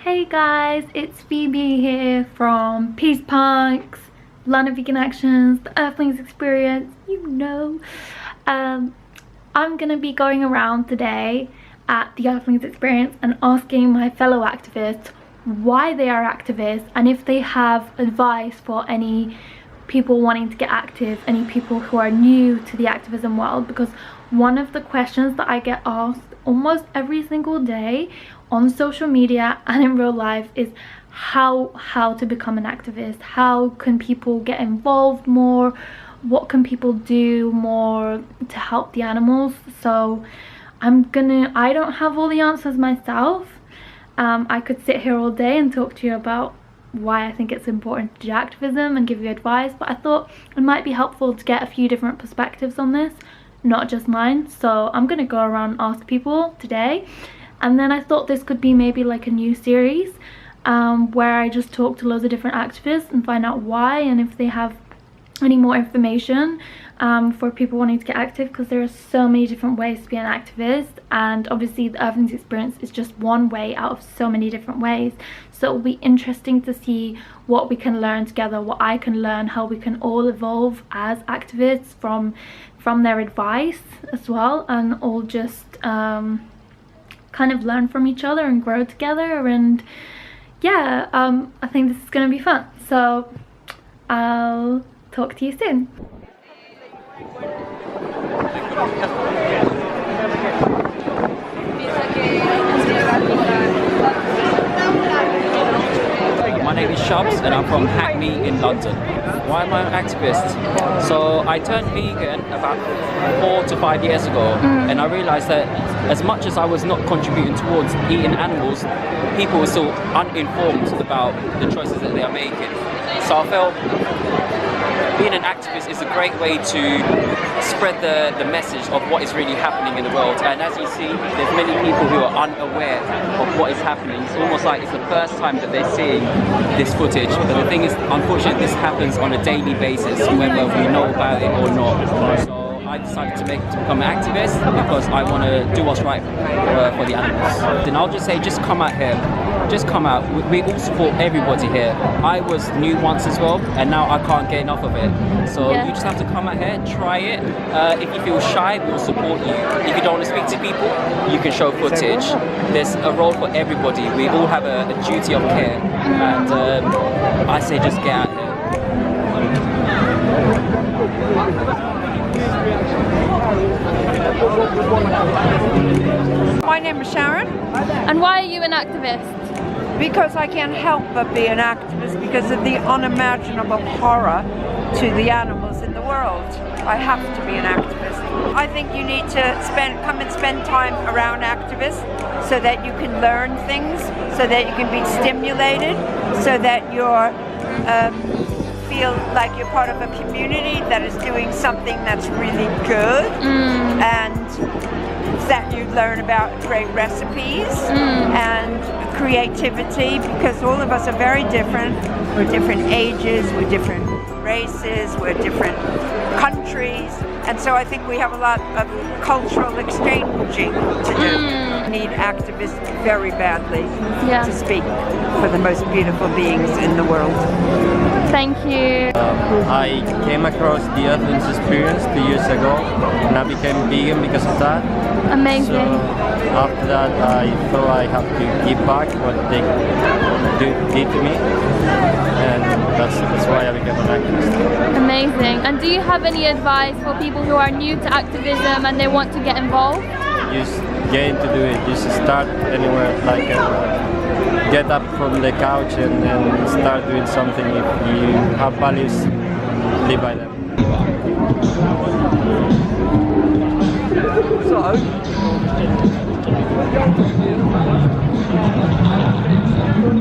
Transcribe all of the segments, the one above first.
Hey guys, it's Phoebe here from Peace Punks, London Vegan Actions, the Earthlings Experience, you know. I'm gonna be going around today at the Earthlings Experience and asking my fellow activists why they are activists and if they have advice for any people wanting to get active, any people who are new to the activism world, because one of the questions that I get asked almost every single day on social media and in real life is how to become an activist. How can people get involved more? What can people do more to help the animals? So I don't have all the answers myself. I could sit here all day and talk to you about why I think it's important to do activism and give you advice, but I thought it might be helpful to get a few different perspectives on this, not just mine. So I'm gonna go around and ask people today, and then I thought this could be maybe like a new series where I just talk to loads of different activists and find out why and if they have any more information for people wanting to get active, because there are so many different ways to be an activist, and obviously the Earthlings Experience is just one way out of so many different ways. So it'll be interesting to see what we can learn together, what I can learn, how we can all evolve as activists from their advice as well, and all just kind of learn from each other and grow together. And yeah, I think this is going to be fun, so I'll talk to you soon. My name is Shubs and I'm from Hackney in London. Why am I an activist? So I turned vegan about 4 to 5 years ago, and I realised that as much as I was not contributing towards eating animals, people were still uninformed about the choices that they are making. So I felt being an activist is a great way to spread the message of what is really happening in the world. And as you see, there's many people who are unaware of what is happening. It's almost like it's the first time that they're seeing this footage. But the thing is, unfortunately, this happens on a daily basis, whether we know about it or not. So I decided to become an activist because I want to do what's right for the animals. Then I'll just say, just come out here. Just come out. We all support everybody here. I was new once as well, and now I can't get enough of it. So you just have to come out here, try it. If you feel shy, we'll support you. If you don't want to speak to people, you can show footage. There's a role for everybody. We all have a duty of care, and I say just get out here. My name is Sharon. And why are you an activist? Because I can't help but be an activist because of the unimaginable horror to the animals in the world. I have to be an activist. I think you need to come and spend time around activists so that you can learn things, so that you can be stimulated, so that you're feel like you're part of a community that is doing something that's really good, and that you learn about great recipes and creativity, because all of us are very different. We're different ages, we're different races, we're different countries, and so I think we have a lot of cultural exchanging to do. We need activists very badly to speak for the most beautiful beings in the world. Thank you. I came across the Earthlings Experience 2 years ago, and I became vegan because of that. Amazing. So after that, I thought I have to give back what they did to me, and that's why I became an activist. Amazing. And do you have any advice for people who are new to activism and they want to get involved? Just get into do it. Just start anywhere, like get up from the couch and then start doing something. If you have values, live by them.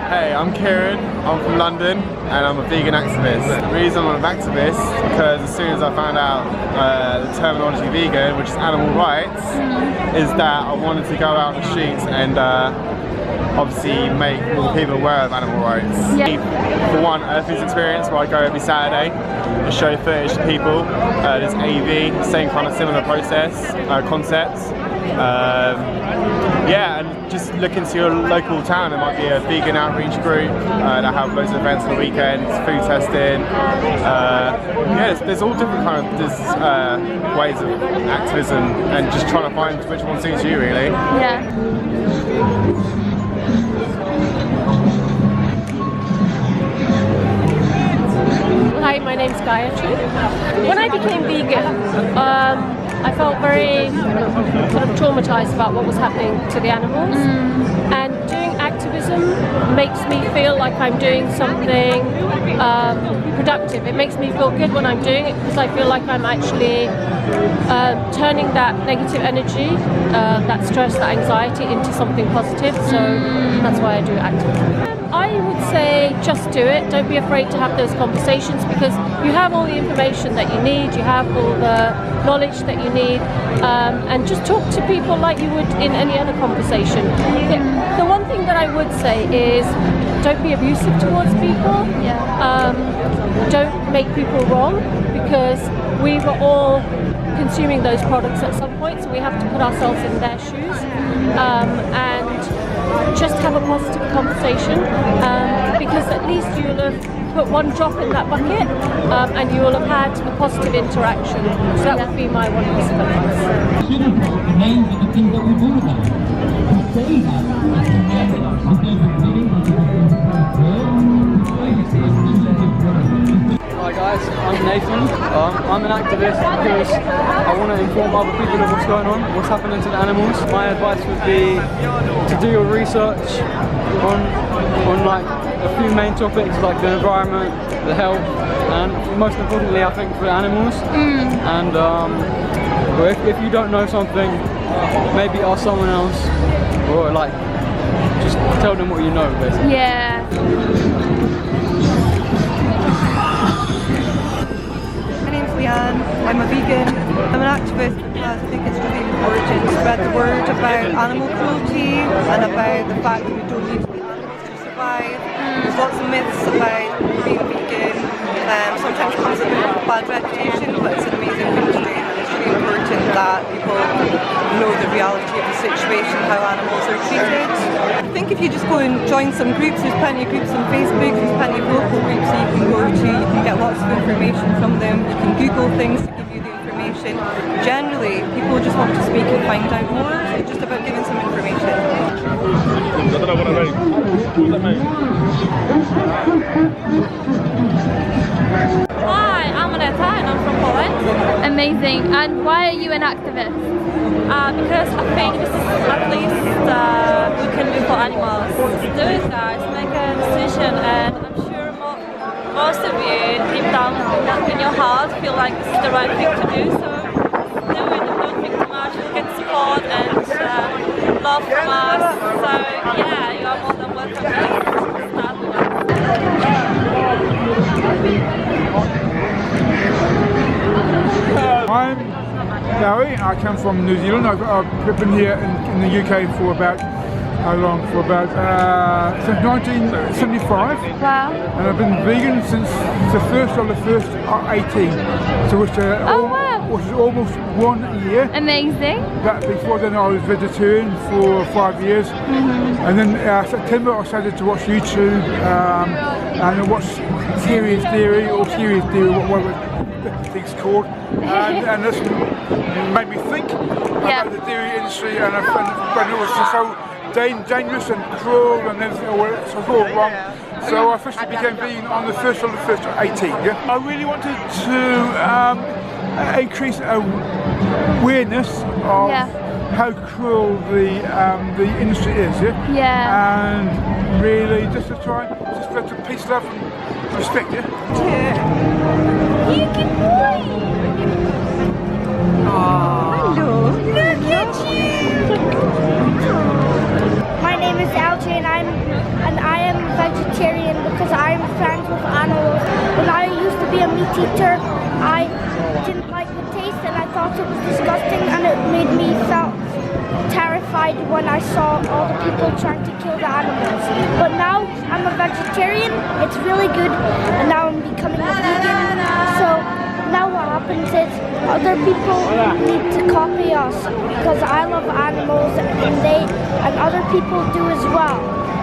Hey, I'm Kieran, I'm from London and I'm a vegan activist. The reason I'm an activist is because as soon as I found out the terminology vegan, which is animal rights, is that I wanted to go out on the streets and obviously make more people aware of animal rights. For one, Earthlings Experience, where I go every Saturday and show footage to people. There's AV, same kind of similar process, concepts. Yeah, and just look into your local town. There might be a vegan outreach group that have loads of events on the weekends, food testing. Yeah, there's all different kind of ways of activism, and just trying to find which one suits you, really. Yeah. Hi, my name's Gayatri. When I became vegan, I felt very sort of traumatized about what was happening to the animals. And doing activism makes me feel like I'm doing something productive. It makes me feel good when I'm doing it because I feel like I'm actually turning that negative energy, that stress, that anxiety into something positive. So that's why I do activism. I would say just do it. Don't be afraid to have those conversations because you have all the information that you need, you have all the knowledge that you need, and just talk to people like you would in any other conversation. The one thing that I would say is don't be abusive towards people. Don't make people wrong because we were all consuming those products at some point, so we have to put ourselves in their shoes and just have a positive conversation because at least you'll have put one drop in that bucket and you will have had a positive interaction. So that would be my one piece of advice. Hi guys, I'm Nathan. I'm an activist because I want to inform other people of what's going on, what's happening to the animals. My advice would be to do your research on like a few main topics like the environment, the health, and most importantly I think for the animals. And if you don't know something, maybe ask someone else or like just tell them what you know basically. Yeah. I'm a vegan. I'm an activist because I think it's really important to spread the word about animal cruelty and about the fact that we don't need to be animals to survive. There's lots of myths about being vegan. Sometimes it comes with a bad reputation, but it's an amazing thing to do, and it's really important that people know the reality of the situation, how animals are treated. I think if you just go and join some groups, there's plenty of groups on Facebook, there's plenty of local groups that you can go to, you can get lots of information from them, you can Google things to give you the information. Generally, people just want to speak and find out more, so it's just about giving some information. Hi, I'm Aneta and I'm from Poland. Amazing. And why are you an activist? Because I think this is at least we can do for animals. Do it guys, make a decision and I'm sure most of you deep down in your heart feel like this is the right thing to do, so do it and don't think too much, you'll get support and love from us, so yeah, you are more than welcome to start with us. I'm Gary, I come from New Zealand. I've been here in the UK for about, how long? For about, since 1975. Wow. And I've been vegan since the 1st of the 1st 18. So which is almost 1 year. Amazing. That before then I was vegetarian for 5 years. And then September I started to watch YouTube and I watched Serious Theory, whatever the thing's called. And this made me think about the dairy industry and it was just so dangerous and cruel and everything, so it was all wrong. So I officially became vegan on the 1st of the 1st 18. Yeah? I really wanted to increase awareness of how cruel the industry is, and really just to try, just to peace, love and respect, You good boy. Hello. Look at you. My name is LJ and I am vegetarian because I'm friends with animals. When I used to be a meat eater, I didn't like the taste and I thought it was disgusting and it made me felt terrified when I saw all the people trying to kill the animals. But now I'm a vegetarian, it's really good, and now I'm becoming a vegan. So now what happens is other people need to copy us because I love animals and other people do as well.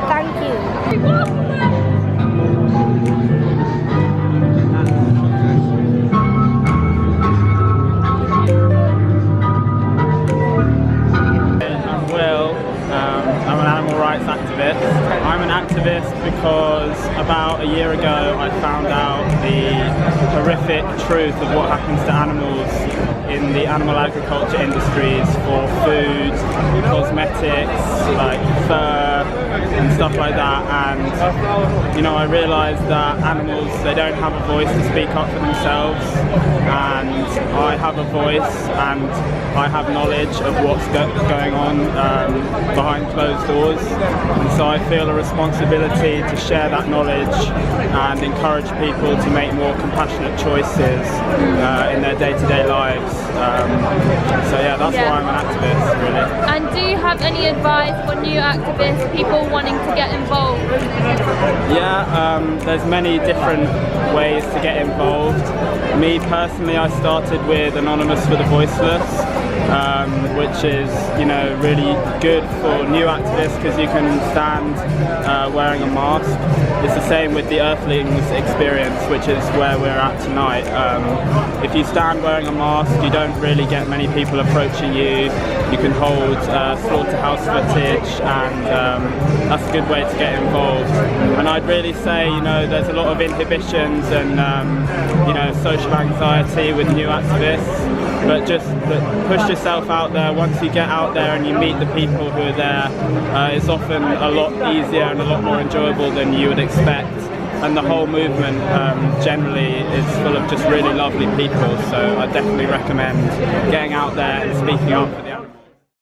Thank you. I'm an animal rights activist. I'm an activist because about a year ago I found out the horrific truth of what happens to animals in the animal agriculture industries for food, cosmetics, like fur and stuff like that. And you know, I realised that animals, they don't have a voice to speak up for themselves, and I have a voice and I have knowledge of what's going on behind closed doors, and so I feel a responsibility to share that knowledge and encourage people to make more compassionate choices in their day-to-day lives. So yeah, that's why I'm an activist, really. And do you have any advice for new activists, people wanting to get involved? Yeah, there's many different ways to get involved. Me personally, I started with Anonymous for the Voiceless, which is, you know, really good for new activists because you can stand wearing a mask. It's the same with the Earthlings experience, which is where we're at tonight. If you stand wearing a mask, you don't really get many people approaching you. You can hold slaughterhouse footage, and that's a good way to get involved. And I'd really say, you know, there's a lot of inhibitions and you know, social anxiety with new activists, but just push yourself out there. Once you get out there and you meet the people who are there, it's often a lot easier and a lot more enjoyable than you would expect. And the whole movement generally is full of just really lovely people, so I definitely recommend getting out there and speaking up for the